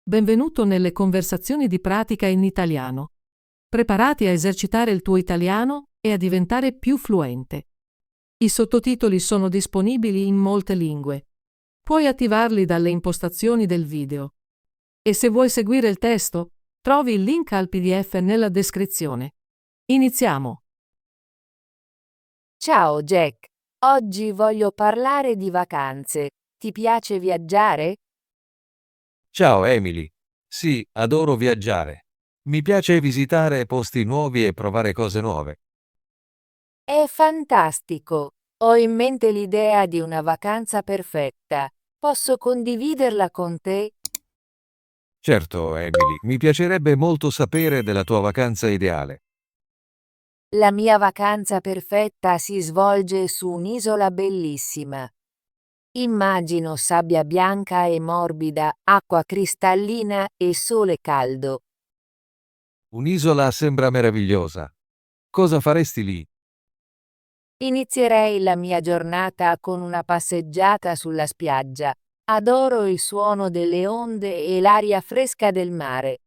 Benvenuto nelle conversazioni di pratica in italiano. Preparati a esercitare il tuo italiano e a diventare più fluente. I sottotitoli sono disponibili in molte lingue. Puoi attivarli dalle impostazioni del video. E se vuoi seguire il testo, trovi il link al PDF nella descrizione. Iniziamo! Ciao Jack, oggi voglio parlare di vacanze. Ti piace viaggiare? Ciao Emily. Sì, adoro viaggiare. Mi piace visitare posti nuovi e provare cose nuove. È fantastico! Ho in mente l'idea di una vacanza perfetta. Posso condividerla con te? Certo, Emily, mi piacerebbe molto sapere della tua vacanza ideale. La mia vacanza perfetta si svolge su un'isola bellissima. Immagino sabbia bianca e morbida, acqua cristallina e sole caldo. Un'isola sembra meravigliosa. Cosa faresti lì? Inizierei la mia giornata con una passeggiata sulla spiaggia. Adoro il suono delle onde e l'aria fresca del mare.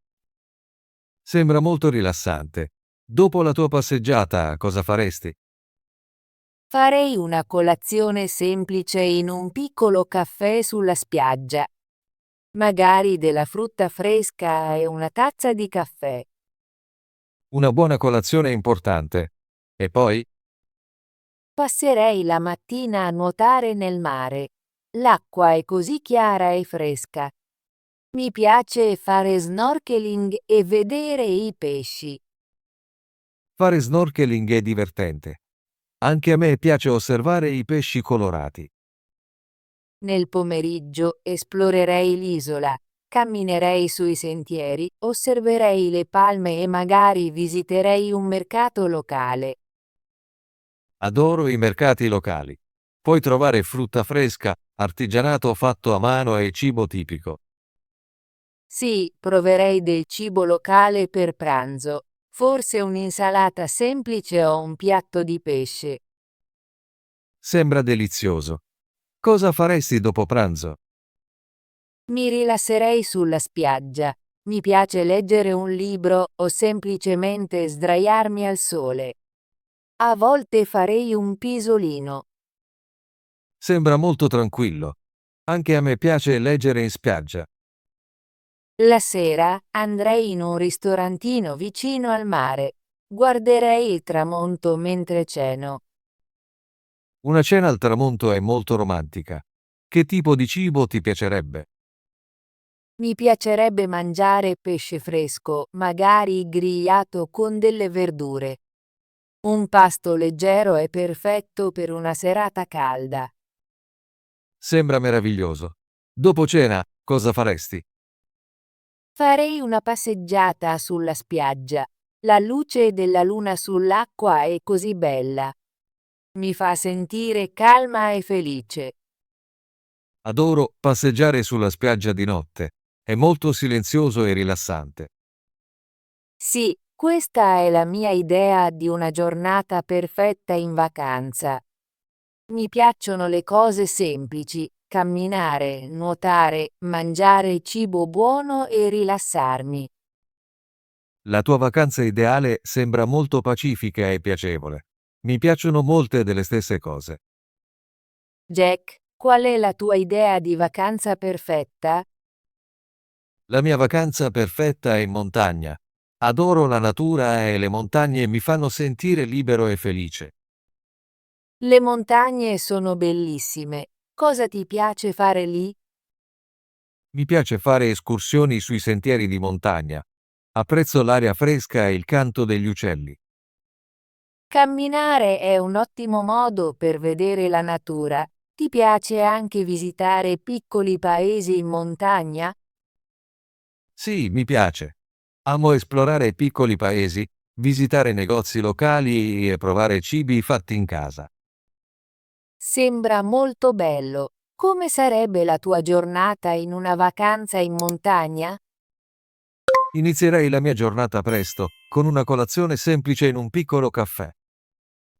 Sembra molto rilassante. Dopo la tua passeggiata, cosa faresti? Farei una colazione semplice in un piccolo caffè sulla spiaggia. Magari della frutta fresca e una tazza di caffè. Una buona colazione è importante. E poi? Passerei la mattina a nuotare nel mare. L'acqua è così chiara e fresca. Mi piace fare snorkeling e vedere i pesci. Fare snorkeling è divertente. Anche a me piace osservare i pesci colorati. Nel pomeriggio esplorerei l'isola, camminerei sui sentieri, osserverei le palme e magari visiterei un mercato locale. Adoro i mercati locali. Puoi trovare frutta fresca, artigianato fatto a mano e cibo tipico. Sì, proverei del cibo locale per pranzo, forse un'insalata semplice o un piatto di pesce. Sembra delizioso. Cosa faresti dopo pranzo? Mi rilasserei sulla spiaggia. Mi piace leggere un libro o semplicemente sdraiarmi al sole. A volte farei un pisolino. Sembra molto tranquillo. Anche a me piace leggere in spiaggia. La sera andrei in un ristorantino vicino al mare. Guarderei il tramonto mentre ceno. Una cena al tramonto è molto romantica. Che tipo di cibo ti piacerebbe? Mi piacerebbe mangiare pesce fresco, magari grigliato con delle verdure. Un pasto leggero è perfetto per una serata calda. Sembra meraviglioso. Dopo cena, cosa faresti? Farei una passeggiata sulla spiaggia. La luce della luna sull'acqua è così bella. Mi fa sentire calma e felice. Adoro passeggiare sulla spiaggia di notte. È molto silenzioso e rilassante. Sì, questa è la mia idea di una giornata perfetta in vacanza. Mi piacciono le cose semplici, camminare, nuotare, mangiare cibo buono e rilassarmi. La tua vacanza ideale sembra molto pacifica e piacevole. Mi piacciono molte delle stesse cose. Jack, qual è la tua idea di vacanza perfetta? La mia vacanza perfetta è in montagna. Adoro la natura e le montagne mi fanno sentire libero e felice. Le montagne sono bellissime. Cosa ti piace fare lì? Mi piace fare escursioni sui sentieri di montagna. Apprezzo l'aria fresca e il canto degli uccelli. Camminare è un ottimo modo per vedere la natura. Ti piace anche visitare piccoli paesi in montagna? Sì, mi piace. Amo esplorare piccoli paesi, visitare negozi locali e provare cibi fatti in casa. Sembra molto bello. Come sarebbe la tua giornata in una vacanza in montagna? Inizierei la mia giornata presto, con una colazione semplice in un piccolo caffè.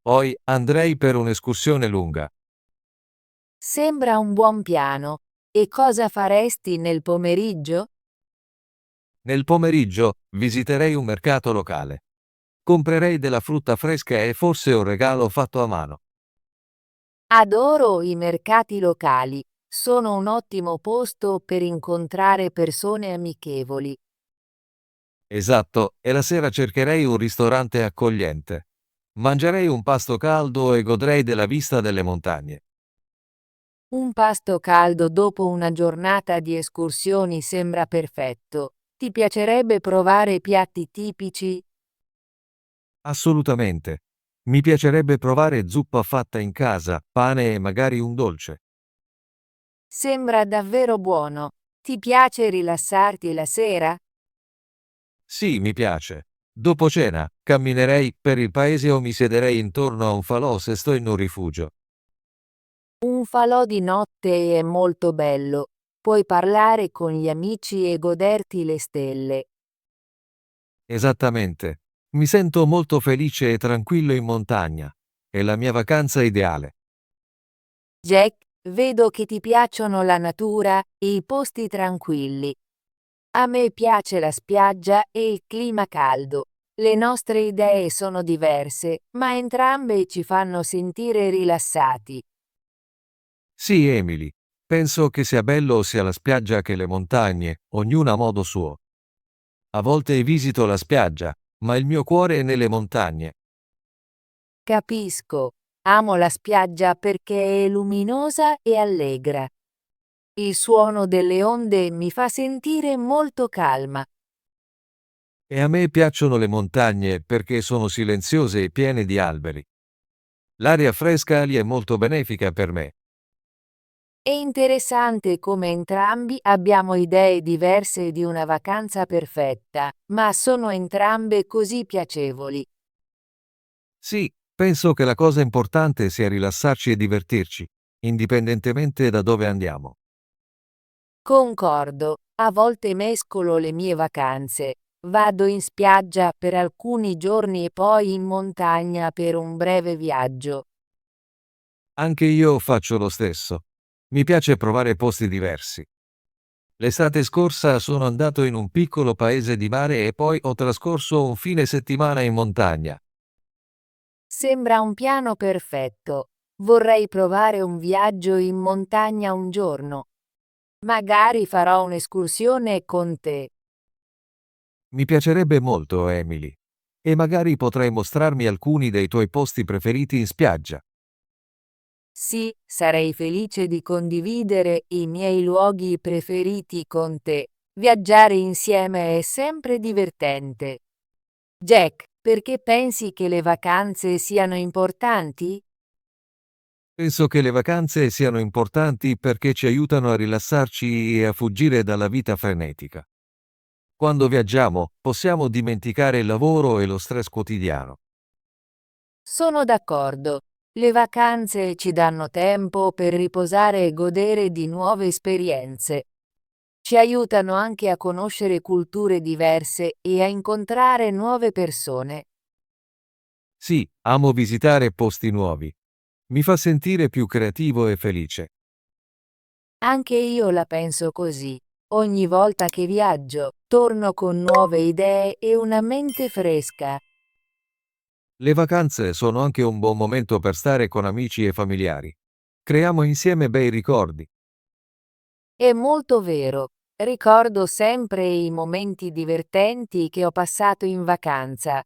Poi andrei per un'escursione lunga. Sembra un buon piano. E cosa faresti nel pomeriggio? Nel pomeriggio visiterei un mercato locale. Comprerei della frutta fresca e forse un regalo fatto a mano. Adoro i mercati locali, sono un ottimo posto per incontrare persone amichevoli. Esatto, e la sera cercherei un ristorante accogliente. Mangerei un pasto caldo e godrei della vista delle montagne. Un pasto caldo dopo una giornata di escursioni sembra perfetto. Ti piacerebbe provare piatti tipici? Assolutamente. Mi piacerebbe provare zuppa fatta in casa, pane e magari un dolce. Sembra davvero buono. Ti piace rilassarti la sera? Sì, mi piace. Dopo cena, camminerei per il paese o mi siederei intorno a un falò se sto in un rifugio. Un falò di notte è molto bello. Puoi parlare con gli amici e goderti le stelle. Esattamente. Mi sento molto felice e tranquillo in montagna. È la mia vacanza ideale. Jack, vedo che ti piacciono la natura e i posti tranquilli. A me piace la spiaggia e il clima caldo. Le nostre idee sono diverse, ma entrambe ci fanno sentire rilassati. Sì, Emily. Penso che sia bello sia la spiaggia che le montagne, ognuna a modo suo. A volte visito la spiaggia, ma il mio cuore è nelle montagne. Capisco. Amo la spiaggia perché è luminosa e allegra. Il suono delle onde mi fa sentire molto calma. E a me piacciono le montagne perché sono silenziose e piene di alberi. L'aria fresca lì è molto benefica per me. È interessante come entrambi abbiamo idee diverse di una vacanza perfetta, ma sono entrambe così piacevoli. Sì, penso che la cosa importante sia rilassarci e divertirci, indipendentemente da dove andiamo. Concordo, a volte mescolo le mie vacanze. Vado in spiaggia per alcuni giorni e poi in montagna per un breve viaggio. Anche io faccio lo stesso. Mi piace provare posti diversi. L'estate scorsa sono andato in un piccolo paese di mare e poi ho trascorso un fine settimana in montagna. Sembra un piano perfetto. Vorrei provare un viaggio in montagna un giorno. Magari farò un'escursione con te. Mi piacerebbe molto, Emily. E magari potrai mostrarmi alcuni dei tuoi posti preferiti in spiaggia. Sì, sarei felice di condividere i miei luoghi preferiti con te. Viaggiare insieme è sempre divertente. Jack, perché pensi che le vacanze siano importanti? Penso che le vacanze siano importanti perché ci aiutano a rilassarci e a fuggire dalla vita frenetica. Quando viaggiamo, possiamo dimenticare il lavoro e lo stress quotidiano. Sono d'accordo. Le vacanze ci danno tempo per riposare e godere di nuove esperienze. Ci aiutano anche a conoscere culture diverse e a incontrare nuove persone. Sì, amo visitare posti nuovi. Mi fa sentire più creativo e felice. Anche io la penso così. Ogni volta che viaggio, torno con nuove idee e una mente fresca. Le vacanze sono anche un buon momento per stare con amici e familiari. Creiamo insieme bei ricordi. È molto vero. Ricordo sempre i momenti divertenti che ho passato in vacanza.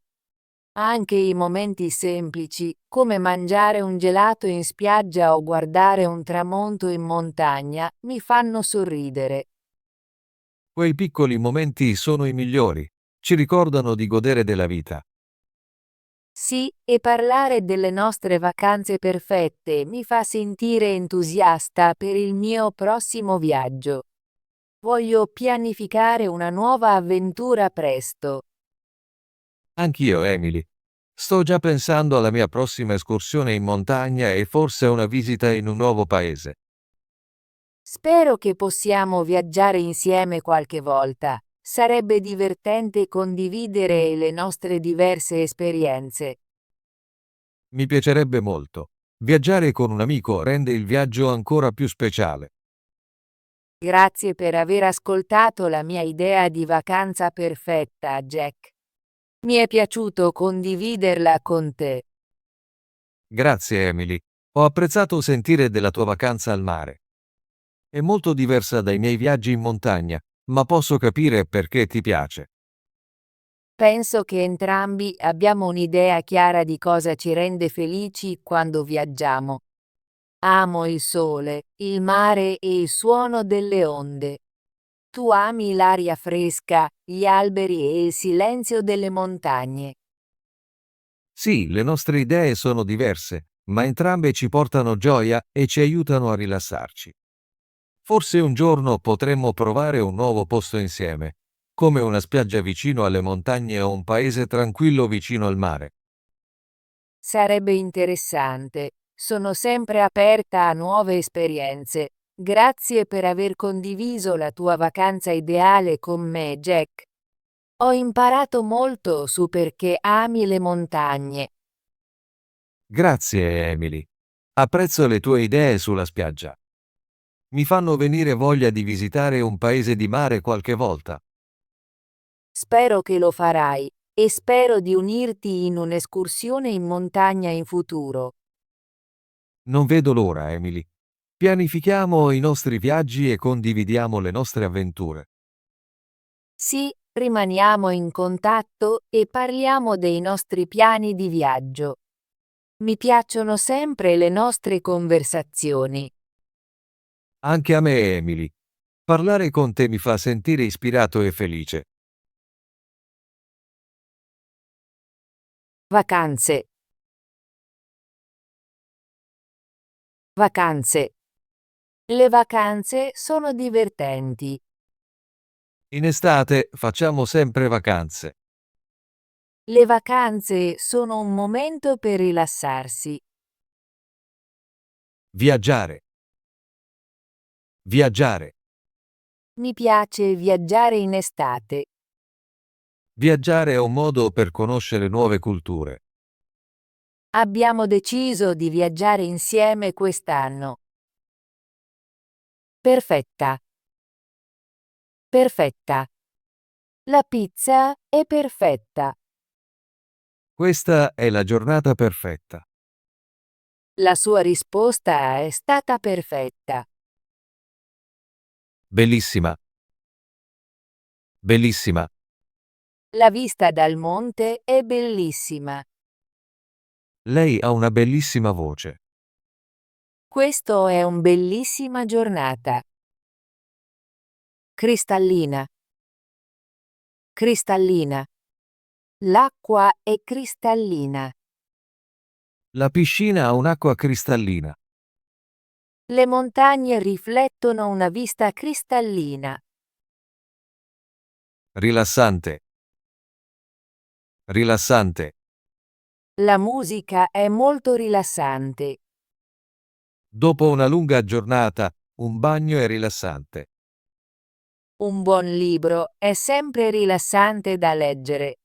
Anche i momenti semplici, come mangiare un gelato in spiaggia o guardare un tramonto in montagna, mi fanno sorridere. Quei piccoli momenti sono i migliori. Ci ricordano di godere della vita. Sì, e parlare delle nostre vacanze perfette mi fa sentire entusiasta per il mio prossimo viaggio. Voglio pianificare una nuova avventura presto. Anch'io, Emily. Sto già pensando alla mia prossima escursione in montagna e forse a una visita in un nuovo paese. Spero che possiamo viaggiare insieme qualche volta. Sarebbe divertente condividere le nostre diverse esperienze. Mi piacerebbe molto. Viaggiare con un amico rende il viaggio ancora più speciale. Grazie per aver ascoltato la mia idea di vacanza perfetta, Jack. Mi è piaciuto condividerla con te. Grazie, Emily. Ho apprezzato sentire della tua vacanza al mare. È molto diversa dai miei viaggi in montagna, ma posso capire perché ti piace. Penso che entrambi abbiamo un'idea chiara di cosa ci rende felici quando viaggiamo. Amo il sole, il mare e il suono delle onde. Tu ami l'aria fresca, gli alberi e il silenzio delle montagne. Sì, le nostre idee sono diverse, ma entrambe ci portano gioia e ci aiutano a rilassarci. Forse un giorno potremmo provare un nuovo posto insieme, come una spiaggia vicino alle montagne o un paese tranquillo vicino al mare. Sarebbe interessante. Sono sempre aperta a nuove esperienze. Grazie per aver condiviso la tua vacanza ideale con me, Jack. Ho imparato molto su perché ami le montagne. Grazie, Emily. Apprezzo le tue idee sulla spiaggia. Mi fanno venire voglia di visitare un paese di mare qualche volta. Spero che lo farai e spero di unirti in un'escursione in montagna in futuro. Non vedo l'ora, Emily. Pianifichiamo i nostri viaggi e condividiamo le nostre avventure. Sì, rimaniamo in contatto e parliamo dei nostri piani di viaggio. Mi piacciono sempre le nostre conversazioni. Anche a me, Emily. Parlare con te mi fa sentire ispirato e felice. Vacanze. Vacanze. Le vacanze sono divertenti. In estate facciamo sempre vacanze. Le vacanze sono un momento per rilassarsi. Viaggiare. Viaggiare. Mi piace viaggiare in estate. Viaggiare è un modo per conoscere nuove culture. Abbiamo deciso di viaggiare insieme quest'anno. Perfetta. Perfetta. La pizza è perfetta. Questa è la giornata perfetta. La sua risposta è stata perfetta. Bellissima. Bellissima. La vista dal monte è bellissima. Lei ha una bellissima voce. Questo è un bellissima giornata. Cristallina. Cristallina. L'acqua è cristallina. La piscina ha un'acqua cristallina. Le montagne riflettono una vista cristallina. Rilassante. Rilassante. La musica è molto rilassante. Dopo una lunga giornata, un bagno è rilassante. Un buon libro è sempre rilassante da leggere.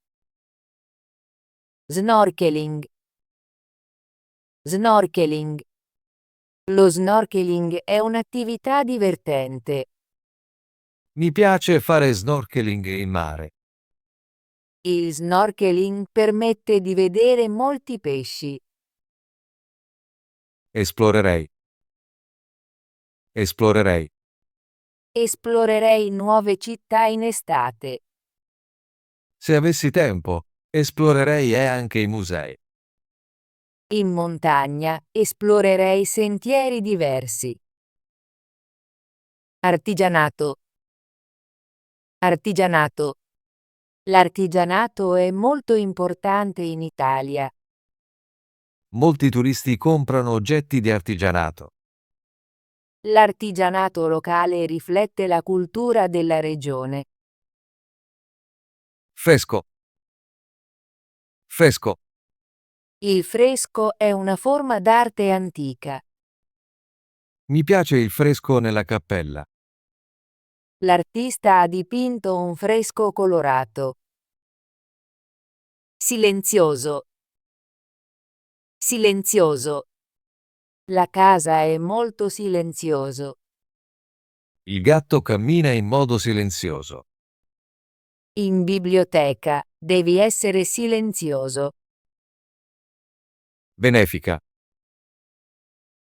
Snorkeling. Snorkeling. Lo snorkeling è un'attività divertente. Mi piace fare snorkeling in mare. Il snorkeling permette di vedere molti pesci. Esplorerei. Esplorerei. Esplorerei nuove città in estate. Se avessi tempo, esplorerei anche i musei. In montagna esplorerei sentieri diversi. Artigianato. Artigianato. L'artigianato è molto importante in Italia. Molti turisti comprano oggetti di artigianato. L'artigianato locale riflette la cultura della regione. Fresco. Fresco. Il fresco è una forma d'arte antica. Mi piace il fresco nella cappella. L'artista ha dipinto un fresco colorato. Silenzioso. Silenzioso. La casa è molto silenzioso. Il gatto cammina in modo silenzioso. In biblioteca, devi essere silenzioso. Benefica.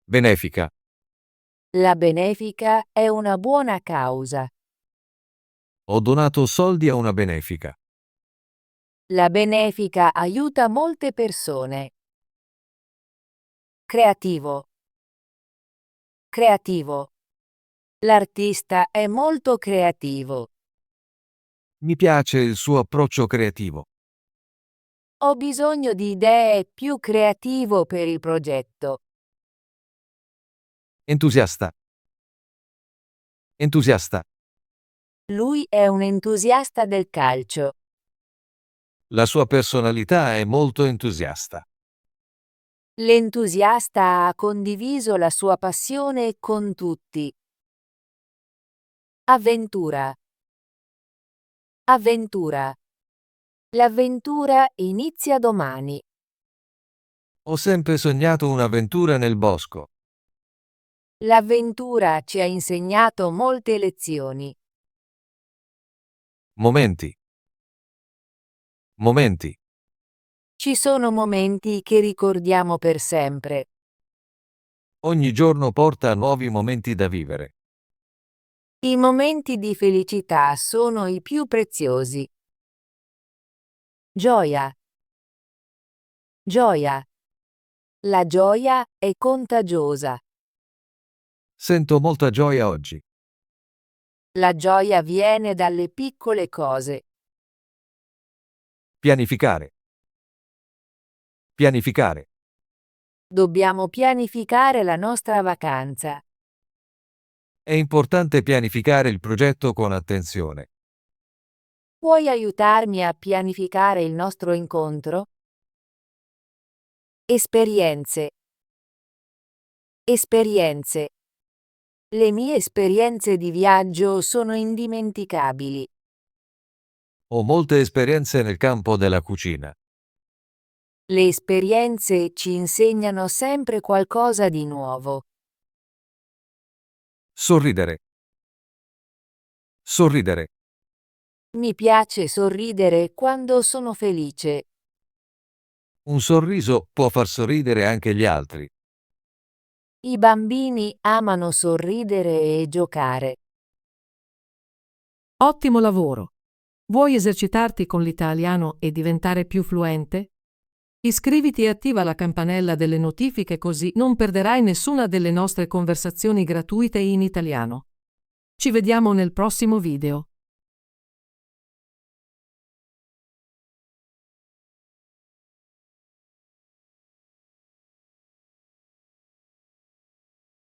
Benefica. La benefica è una buona causa. Ho donato soldi a una benefica. La benefica aiuta molte persone. Creativo. Creativo. L'artista è molto creativo. Mi piace il suo approccio creativo. Ho bisogno di idee più creativo per il progetto. Entusiasta. Entusiasta. Lui è un entusiasta del calcio. La sua personalità è molto entusiasta. L'entusiasta ha condiviso la sua passione con tutti. Avventura. Avventura. L'avventura inizia domani. Ho sempre sognato un'avventura nel bosco. L'avventura ci ha insegnato molte lezioni. Momenti. Momenti. Ci sono momenti che ricordiamo per sempre. Ogni giorno porta a nuovi momenti da vivere. I momenti di felicità sono i più preziosi. Gioia. Gioia. La gioia è contagiosa. Sento molta gioia oggi. La gioia viene dalle piccole cose. Pianificare. Pianificare. Dobbiamo pianificare la nostra vacanza. È importante pianificare il progetto con attenzione. Puoi aiutarmi a pianificare il nostro incontro? Esperienze. Esperienze. Le mie esperienze di viaggio sono indimenticabili. Ho molte esperienze nel campo della cucina. Le esperienze ci insegnano sempre qualcosa di nuovo. Sorridere. Sorridere. Mi piace sorridere quando sono felice. Un sorriso può far sorridere anche gli altri. I bambini amano sorridere e giocare. Ottimo lavoro! Vuoi esercitarti con l'italiano e diventare più fluente? Iscriviti e attiva la campanella delle notifiche così non perderai nessuna delle nostre conversazioni gratuite in italiano. Ci vediamo nel prossimo video.